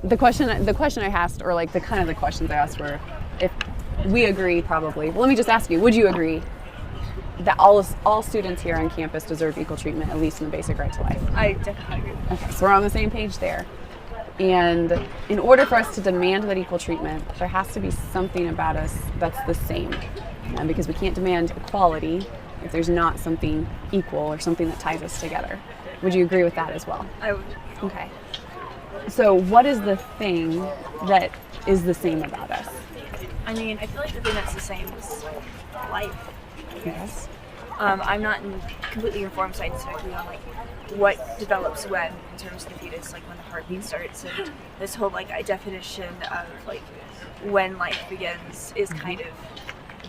the question I asked, or like the questions I asked were, if we agree, probably. Well, let me just ask you: would you agree that all students here on campus deserve equal treatment, at least in the basic right to life? I definitely agree. Okay, so we're on the same page there. And in order for us to demand that equal treatment, there has to be something about us that's the same. Because we can't demand equality if there's not something equal or something that ties us together. Would you agree with that as well? I would. Okay. So what is the thing that is the same about us? I mean, I feel like the thing that's the same is life. Yes. I'm not completely informed scientifically on like what develops when in terms of the fetus, like when the heartbeat starts, and this whole like definition of like when life begins is kind of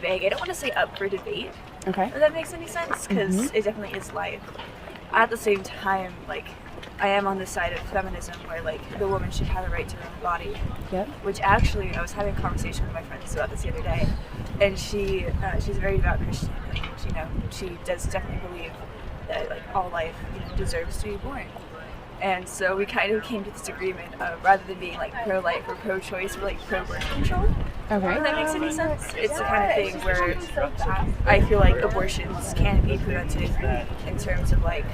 vague. I don't want to say up for debate. Okay. If that makes any sense, because it definitely is life. At the same time, like I am on the side of feminism, where like the woman should have the right to her own body. Yep. Which actually, I was having a conversation with my friends about this the other day, and she's a very devout Christian, and she does definitely believe that like all life deserves to be born. And so we kind of came to this agreement of, rather than being like pro-life or pro-choice, we're like pro-birth control. Okay. If that makes any sense. It's the kind of thing where I feel like abortions can be prevented in terms of like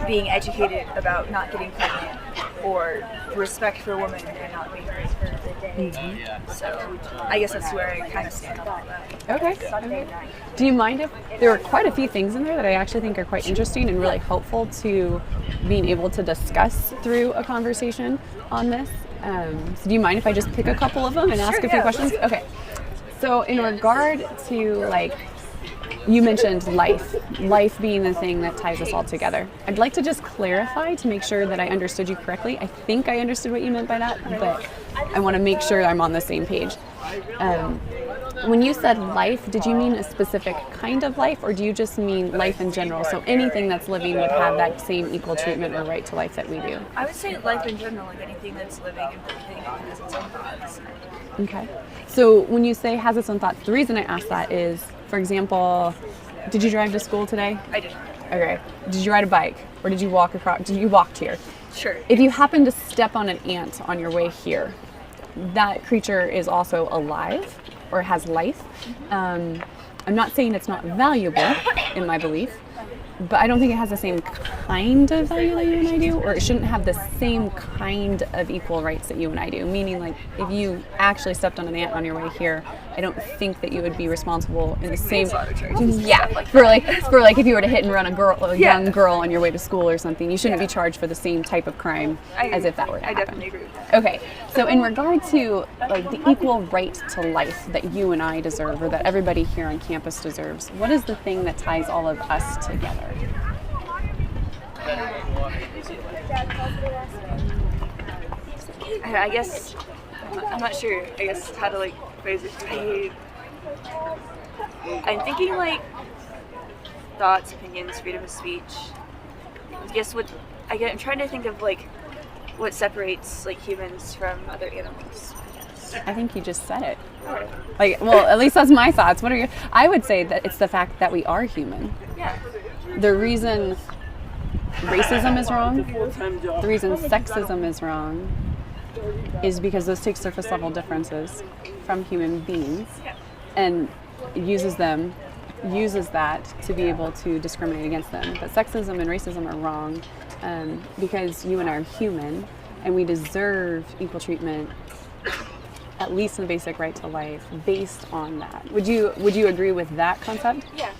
being educated about not getting pregnant, or respect for a woman and not being raped. So I guess that's where I kind of stand on all that. Okay. Do you mind if there are quite a few things in there that I actually think are quite interesting and really helpful to being able to discuss through a conversation on this? So do you mind if I just pick a couple of them and ask a few questions? Okay. So in regard to like, you mentioned life being the thing that ties us all together. I'd like to just clarify to make sure that I understood you correctly. I think I understood what you meant by that, but I want to make sure I'm on the same page. When you said life, did you mean a specific kind of life, or do you just mean life in general? So anything that's living would have that same equal treatment or right to life that we do? I would say life in general, like anything that's living and breathing has its own thoughts. Okay. So when you say has its own thoughts, the reason I ask that is, for example, did you drive to school today? I did. Okay. Did you ride a bike, or did you walk across? Did you walk here? Sure. If you happen to step on an ant on your way here, that creature is also alive or has life. I'm not saying it's not valuable in my belief, but I don't think it has the same kind of value that you and I do, or it shouldn't have the same kind of equal rights that you and I do. Meaning, like, if you actually stepped on an ant on your way here, I don't think that you would be responsible in the same. Yeah, for like if you were to hit and run a young girl on your way to school or something, you shouldn't be charged for the same type of crime as if that were to happen. I definitely agree with that. Okay, so in regard to like the equal right to life that you and I deserve, or that everybody here on campus deserves, what is the thing that ties all of us together? I guess I'm not sure. I guess how to like phrase it. I'm thinking like thoughts, opinions, freedom of speech. I guess I'm trying to think of like what separates like humans from other animals. I think you just said it. Like, well, at least that's my thoughts. What are your? I would say that it's the fact that we are human. Yeah. The reason racism is wrong, the reason sexism is wrong, is because those take surface level differences from human beings and uses that to be able to discriminate against them. But sexism and racism are wrong because you and I are human, and we deserve equal treatment, at least in the basic right to life, based on that. Would you agree with that concept? Yeah.